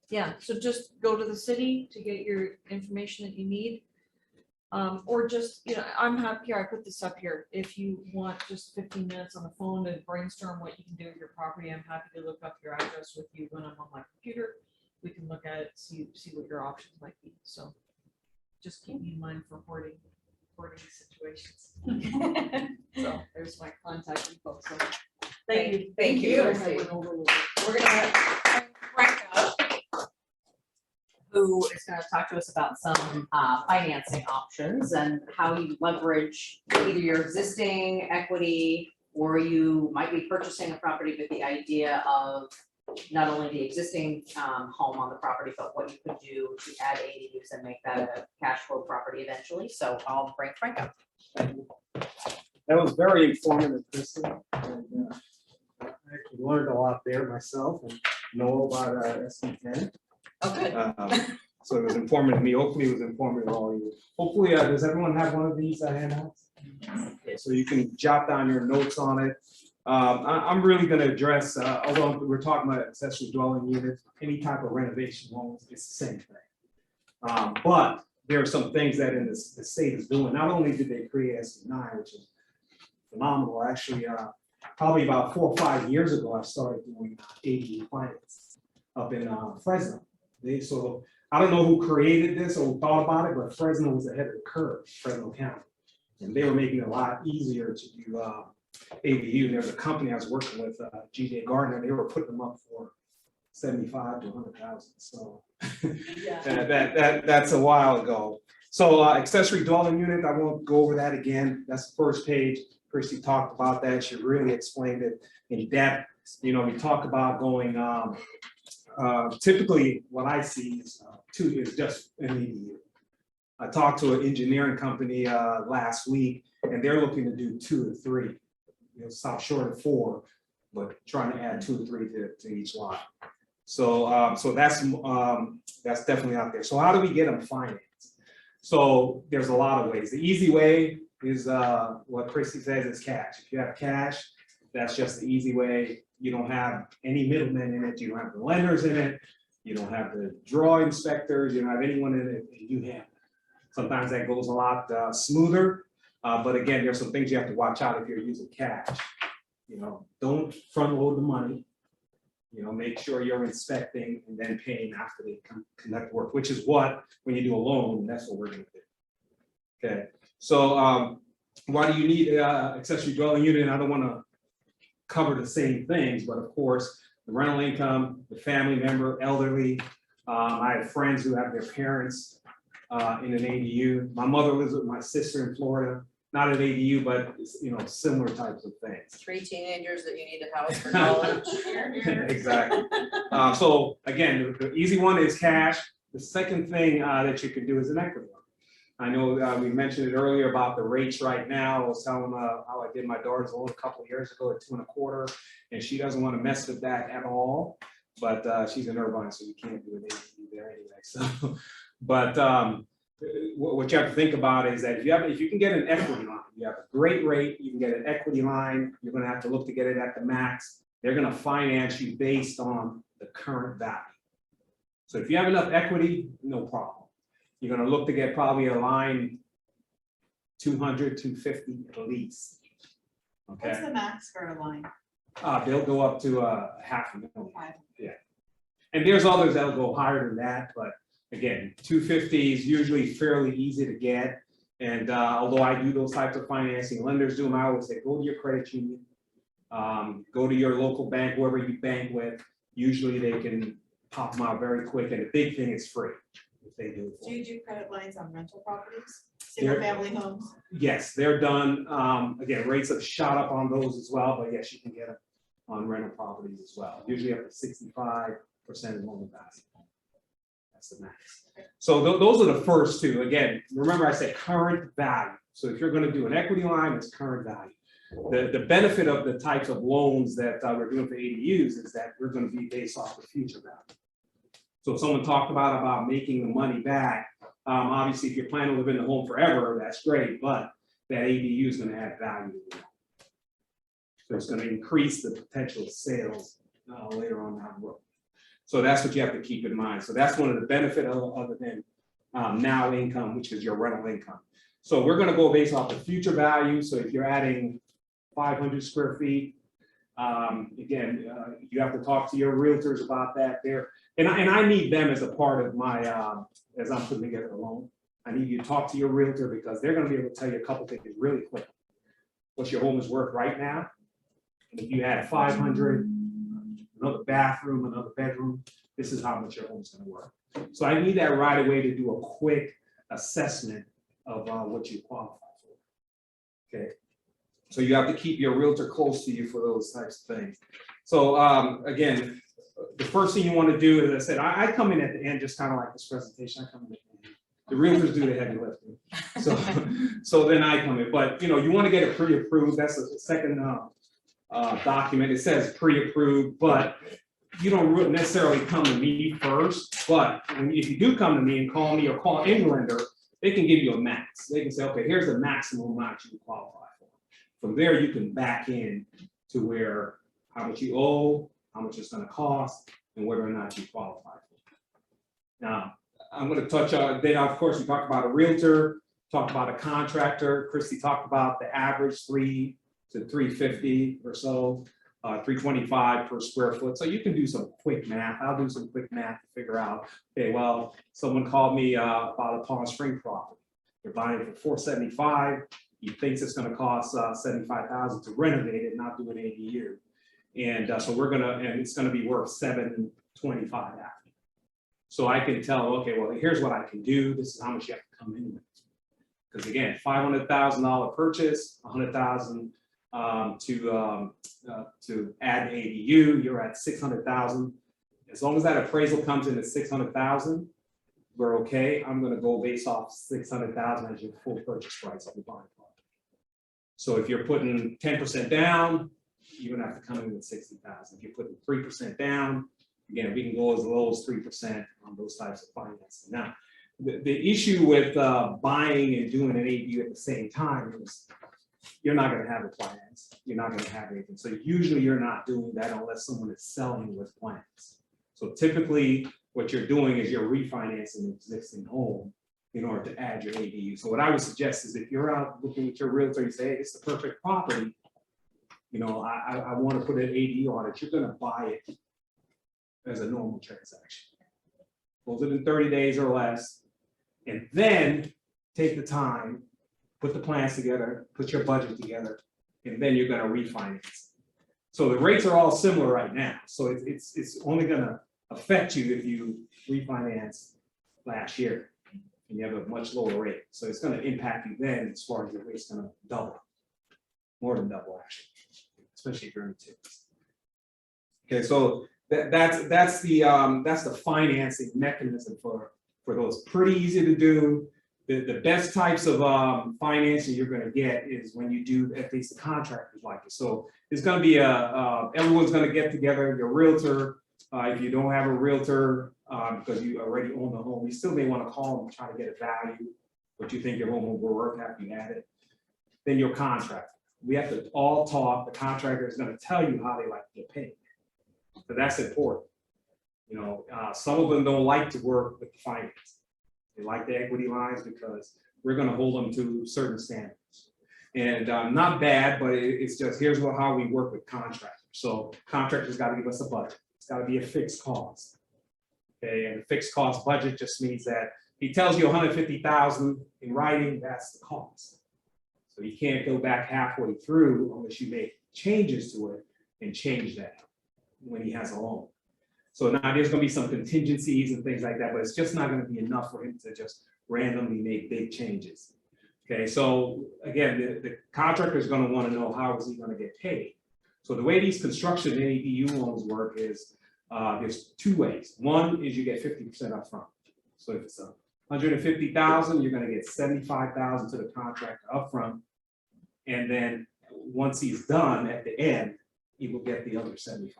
Yeah, so just go to the city to get your information that you need. Or just, I'm happy, I put this up here. If you want just 15 minutes on the phone to brainstorm what you can do with your property, I'm happy to look up your address with you when I'm on my computer. We can look at it, see what your options might be. So just keep me in mind for hoarding situations. So there's my contact info. So Thank you. We're gonna Frank up, who is gonna talk to us about some financing options and how you leverage either your existing equity or you might be purchasing a property with the idea of not only the existing home on the property, but what you could do to add ADUs and make that a cash flow property eventually. So I'll bring Frank up. That was very informative, Kristen. And, I actually learned a lot there myself and know about SB10. Oh, good. So it was informative to me. Hopefully it was informative to all of you. Hopefully, does everyone have one of these handouts? Okay, so you can jot down your notes on it. I'm really going to address, although we're talking about accessory dwelling units, any type of renovation loans, it's the same thing. But there are some things that the state is doing. Not only did they create SB9, which is phenomenal, actually, probably about 4 or 5 years ago, I started doing ADU finance up in Fresno. I don't know who created this or who thought about it, but Fresno was ahead of the curve, Fresno County. And they were making it a lot easier to do ADU. There was a company I was working with, GJ Gardner, they were putting them up for 75 to 100,000. So that's a while ago. So accessory dwelling unit, I won't go over that again. That's the first page. Christy talked about that. She really explained it in depth. You know, we talk about going, typically what I see is just an ADU. I talked to an engineering company last week, and they're looking to do 2 or 3. Stop short of 4, but trying to add 2 or 3 to each lot. So, so that's definitely out there. So how do we get them financed? So there's a lot of ways. The easy way is what Christy says is cash. If you have cash, that's just the easy way. You don't have any middlemen in it. You don't have the lenders in it. You don't have the draw inspectors. You don't have anyone in it. You have. Sometimes that goes a lot smoother. But again, there's some things you have to watch out if you're using cash. You know, don't front load the money. You know, make sure you're inspecting and then paying after they conduct work, which is what, when you do a loan, that's what we're going to do. Okay. So why do you need accessory dwelling unit? And I don't want to cover the same things, but of course, the rental income, the family member, elderly. I have friends who have their parents in an ADU. My mother lives with my sister in Florida, not an ADU, but you know, similar types of things. 3 teenagers that you need to house for college. Exactly. So again, the easy one is cash. The second thing that you can do is an equity loan. I know we mentioned it earlier about the rates right now. I was telling how I did my daughter's loan a couple of years ago at 2 1/4, and she doesn't want to mess with that at all. But she's in Irvine, so you can't do an ADU there anyway. So, but what you have to think about is that if you can get an equity line, you have a great rate, you can get an equity line, you're going to have to look to get it at the max. They're going to finance you based on the current value. So if you have enough equity, no problem. You're going to look to get probably a line 200, 250 at least. Okay. What's the max for a line? They'll go up to $500,000. Okay. Yeah. And there's others that'll go higher than that, but again, 250 is usually fairly easy to get. And although I do those types of financing, lenders do them, I always say, go to your credit union, go to your local bank, whoever you bank with. Usually they can pop them out very quick. And the big thing is free if they do it for Do you. you do credit lines on rental properties, single family homes? Yes, they're done. Again, rates have shot up on those as well, but yes, you can get them on rental properties as well. Usually up to 65% loan value. That's the max. So those are the first two. Again, remember I said current value. So if you're going to do an equity line, it's current value. The benefit of the types of loans that we're doing for ADUs is that we're going to be based off the future value. So if someone talked about making the money back, obviously if you're planning to live in the home forever, that's great, but that ADU is going to add value. So it's going to increase the potential sales later on down the road. So that's what you have to keep in mind. So that's one of the benefits other than now income, which is your rental income. So we're going to go based off the future value. So if you're adding 500 square feet, again, you have to talk to your realtors about that there. And I need them as a part of my, as I'm putting together a loan. I need you to talk to your realtor because they're going to be able to tell you a couple things really quick. What your home is worth right now, And if you add 500, another bathroom, another bedroom, this is how much your home's gonna work. So I need that right away to do a quick assessment of what you qualify for. Okay, so you have to keep your realtor close to you for those types of things. So again, the first thing you want to do, as I said, I come in at the end, just kind of like this presentation. I come in at the end. The realtors do the heavy lifting. So then I come in, but you know, you want to get it pre-approved. That's the second document. It says pre-approved, but you don't necessarily come to me first. But if you do come to me and call me or call any lender, they can give you a max. They can say, okay, here's the maximum amount you can qualify for. From there, you can back in to where how much you owe, how much it's going to cost, and whether or not you qualify for it. Now, I'm going to touch on, then of course, we talked about a realtor, talked about a contractor. Christy talked about the average 3 to 350 or so, 325 per square foot. So you can do some quick math. I'll do some quick math to figure out, okay, well, someone called me about a Palm Spring property. They're buying it for $475. He thinks it's going to cost $75,000 to renovate it, not do an ADU. And so and it's gonna be worth $725 after. So I can tell, okay, well, here's what I can do. This is how much you have to come in with. Because again, $500,000 purchase, $100,000 to add ADU, you're at $600,000. As long as that appraisal comes in at $600,000, we're okay. I'm gonna go based off $600,000 as your full purchase price of the buying property. So if you're putting 10% down, you're gonna have to come in with $60,000. If you're putting 3% down, again, we can go as low as 3% on those types of financing. Now, the issue with buying and doing an ADU at the same time is you're not gonna have a plans. You're not gonna have anything. So usually you're not doing that unless someone is selling with plans. So typically what you're doing is you're refinancing an existing home in order to add your ADU. So what I would suggest is if you're out looking at your realtor, you say, hey, it's the perfect property. You know, I want to put an ADU on it. You're going to buy it as a normal transaction. Close it in 30 days or less, and then take the time, put the plans together, put your budget together, and then you're going to refinance. So the rates are all similar right now. So it's only going to affect you if you refinance last year and you have a much lower rate. So it's going to impact you then as far as your rate's going to double, more than double actually. Especially if you're in the tips. Okay, so that's the financing mechanism for those. Pretty easy to do. The best types of financing you're going to get is when you do, at least the contractors like it. So it's going to be everyone's going to get together. Your realtor, if you don't have a realtor because you already own the home, you still may want to call them and try to get a value, what you think your home will worth after you add it. Then your contractor. We have to all talk. The contractor is going to tell you how they like to get paid. So that's important. You know, some of them don't like to work with the finance. They like the equity lines because we're going to hold them to certain standards. And not bad, but it's just here's how we work with contractors. So contractors got to give us a budget. It's got to be a fixed cost. Okay, and a fixed cost budget just means that he tells you $150,000 in writing. That's the cost. So you can't go back halfway through unless you make changes to it and change that when he has a loan. So now there's going to be some contingencies and things like that, but it's just not going to be enough for him to just randomly make big changes. Okay, so again, the contractor is going to want to know how is he going to get paid. So the way these construction ADU loans work is there's two ways. One is you get 50% up front. So if it's $150,000, you're going to get $75,000 to the contractor upfront, and then once he's done at the end, he will get the other $75,000.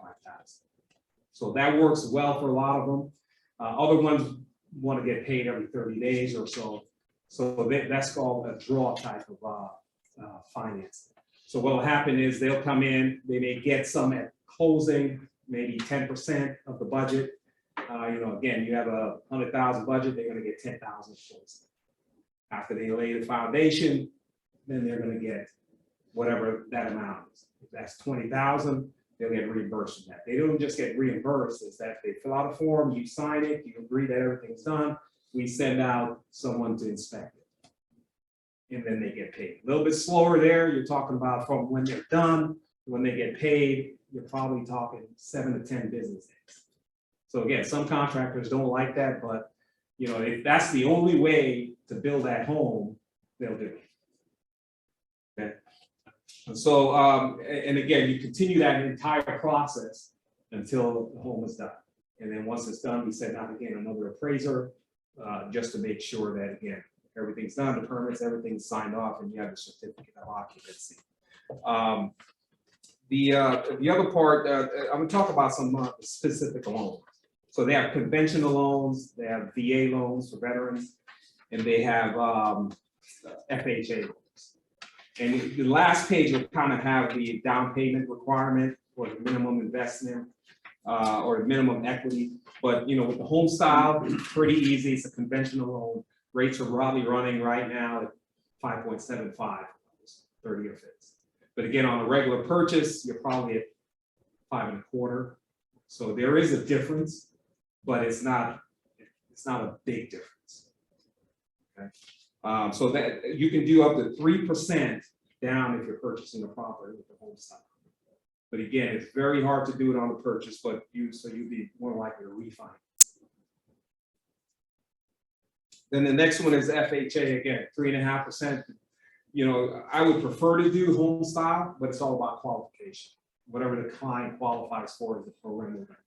So that works well for a lot of them. Other ones want to get paid every 30 days or so. So that's called a draw type of financing. So what will happen is they'll come in, they may get some at closing, maybe 10% of the budget. You know, again, you have a $100,000 budget, they're going to get $10,000 closing. After they lay the foundation, then they're going to get whatever that amount is. If that's $20,000, they'll get reimbursed from that. They don't just get reimbursed, it's that they fill out a form, you sign it, you agree that everything's done, we send out someone to inspect it. And then they get paid. A little bit slower there, you're talking about from when they're done When they get paid, you're probably talking 7 to 10 business days. So again, some contractors don't like that, but you know, if that's the only way to build that home, they'll do it. Okay. And so, and again, you continue that entire process until the home is done. And then once it's done, we send out again another appraiser, just to make sure that, again, everything's done, the permits, everything's signed off, and you have the certificate of occupancy. The other part, I'm gonna talk about some specific loans. So they have conventional loans, they have VA loans for veterans, and they have FHA loans. And the last page will kind of have the down payment requirement or the minimum investment or the minimum equity. But you know, with the home style, it's pretty easy. It's a conventional loan. Rates are probably running right now at 5.75, 30-year fixed. But again, on a regular purchase, you're probably at 5.25. So there is a difference, but it's not a big difference. Okay. So that you can do up to 3% down if you're purchasing a property with the home style. But again, it's very hard to do it on the purchase, but you'd be more likely to refinance. Then the next one is FHA, again, 3.5%. You know, I would prefer to do home style, but it's all about qualification. Whatever the client qualifies for is the program we're going to go to.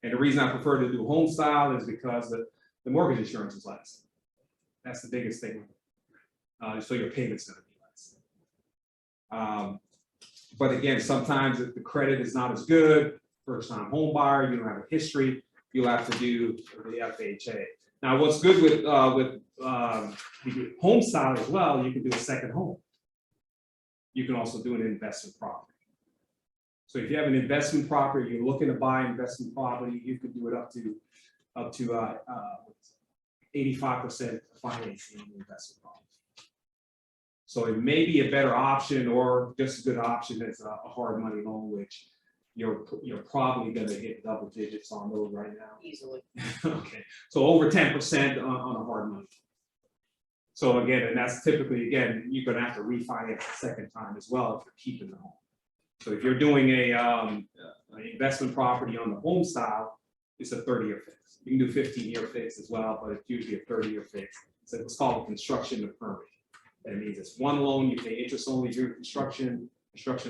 And the reason I prefer to do home style is because the mortgage insurance is less. That's the biggest thing. So your payment's going to be less. But again, sometimes if the credit is not as good, first-time home buyer, you don't have a history, you'll have to do the FHA. Now, what's good with home style as well, you can do a second home. You can also do an investment property. So if you have an investment property, you're looking to buy investment property, you can do it up to 85% financing in investment property. So it may be a better option or just a good option as a hard money loan, which you're probably going to hit double digits on those right now. Easily. Okay, so over 10% on a hard money. So again, and that's typically, again, you're going to have to refinance the second time as well if you're keeping the home. So if you're doing an investment property on the home style, it's a 30-year fix. You can do 15-year fix as well, but it's usually a 30-year fix. So it's called a construction to permit. That means it's one loan, you pay interest only during construction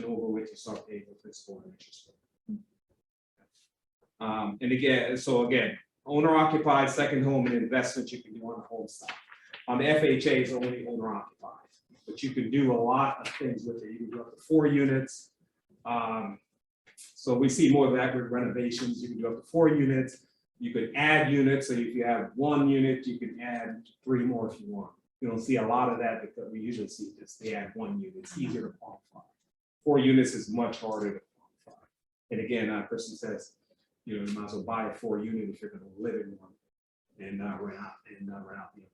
over which you start paying the principal and interest. And again, owner occupied second home and investment you can do on the home style. On the FHA is only owner occupied, but you can do a lot of things with it. You can do up to 4 units. So we see more of that with renovations. You can do up to 4 units. You could add units. So if you have 1 unit, you can add 3 more if you want. You don't see a lot of that because we usually see just they add 1 unit. It's easier to qualify. 4 units is much harder to qualify. And again, Kristen says, you know, you might as well buy a 4 unit if you're going to live in one and rent out the other.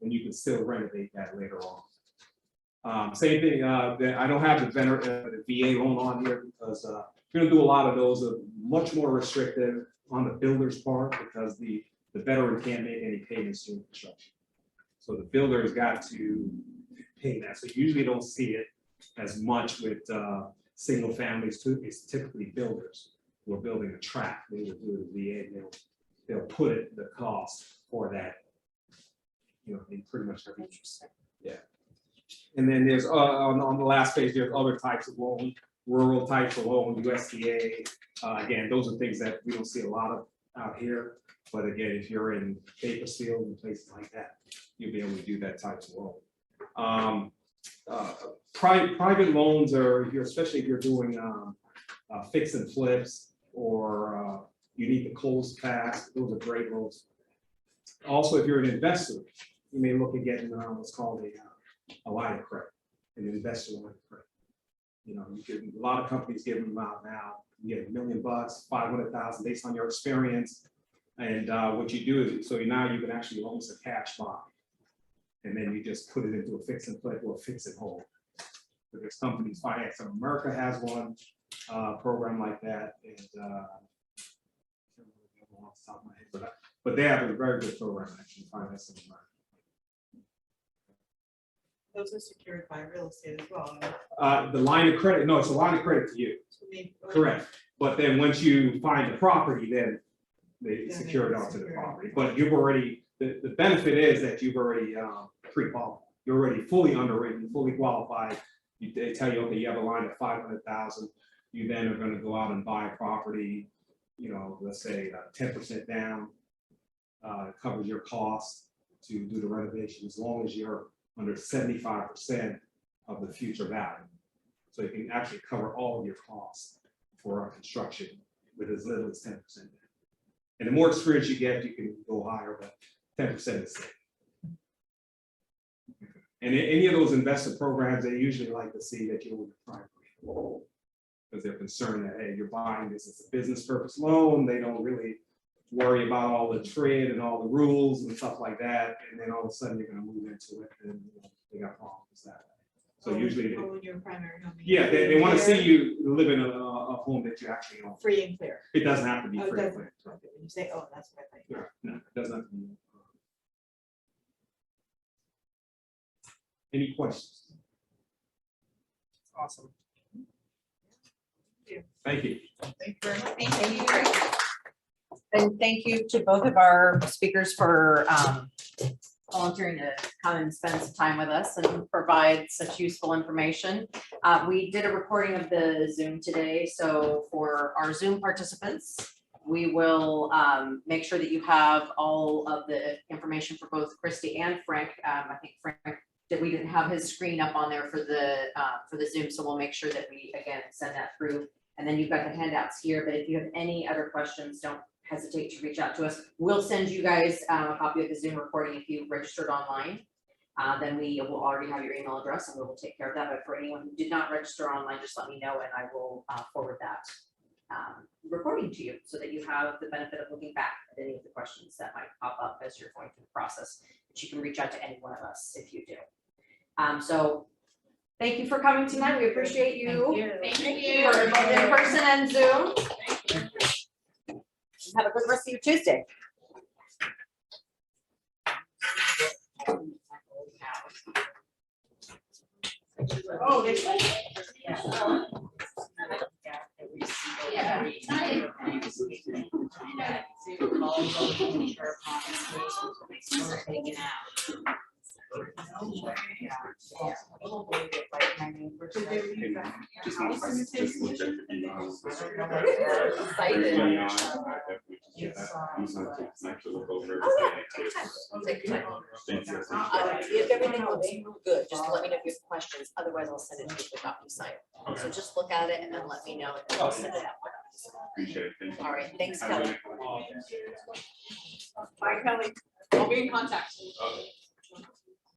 And you can still renovate that later on. Same thing. I don't have the VA loan on here because we're going to do a lot of those. Much more restrictive on the builder's part because the veteran can't make any payments during construction. So the builder's got to pay that. So you usually don't see it as much with single families too. It's typically builders who are building a tract. They will do the VA. They'll put it the cost for that. You know, in pretty much every interest. Yeah. And then there's on the last page, there's other types of loan, rural types of loan, USDA. Again, those are things that we don't see a lot of out here. But again, if you're in Bakersfield and places like that, you'll be able to do that type of loan. Private loans are, especially if you're doing fix and flips or you need to close fast, those are great loans. Also, if you're an investor, you may look at getting what's called a line of credit, an investor line of credit. You know, you can, a lot of companies give them out now. You get $1 million, 500,000 based on your experience. And what you do is, so now you can actually almost a cash buy. And then you just put it into a fix and flip or a fix and hold. So there's companies, Finance of America has one program like that. And off the top of my head, but they have a very good program actually, Finance of America. Those are secured by real estate as well. Right? The line of credit, no, it's a line of credit to you, So maybe- correct. But then once you find the property, then they Then secure it they onto the secure it. property. But you've already, the benefit is that you've already pre-qualified. You're already fully underwritten, fully qualified. They tell you, okay, you have a line of 500,000. You then are gonna go out and buy a property, let's say 10% down. Covers your cost to do the renovation as long as you're under 75% of the future value. So you can actually cover all of your costs for construction with as little as 10%. And the more experience you get, you can go higher, but 10% is safe. And any of those investment programs, they usually like to see that you're with the primary. Because they're concerned that, hey, you're buying this as a business purpose loan. They don't really worry about all the trade and all the rules and stuff like that. And then all of a sudden you're gonna move into it and they got problems that way. So usually, Oh, when you're a primary home. yeah, they wanna see you live in a home that you actually own. Free and clear. It doesn't have to be Oh, it free. doesn't. Okay, when you say, oh, that's what I think. Yeah, no, it doesn't have to be. Any questions? Awesome. Thank you. Thank you very much. Thank you. And thank you to both of our speakers for volunteering to come and spend some time with us and provide such useful information. We did a recording of the Zoom today, so for our Zoom participants, we will make sure that you have all of the information for both Christy and Frank. I think Frank, that we didn't have his screen up on there for the Zoom, so we'll make sure that we, again, send that through. And then you've got the handouts here, but if you have any other questions, don't hesitate to reach out to us. We'll send you guys a copy of the Zoom recording if you registered online. Then we will already have your email address and we will take care of that. But for anyone who did not register online, just let me know and I will forward that recording to you so that you have the benefit of looking back at any of the questions that might pop up as you're going through the process. But you can reach out to any one of us if you do. So thank you for coming tonight. We appreciate you. Thank For both in person and Zoom. Have a good rest of your Tuesday. Oh, they Just looked at the emails. Excited. Early on, I definitely just get that. Use that to actually look over. Take your time. Thank you. If everything looks good, just let me know if you have questions. Otherwise, I'll send it to you for DocuSign. So just look at it and then let me know and then I'll send it out. Appreciate it. Thank you. All right, thanks, Have a Kelly. good night. Bye, Kelly. I'll be in contact. Okay.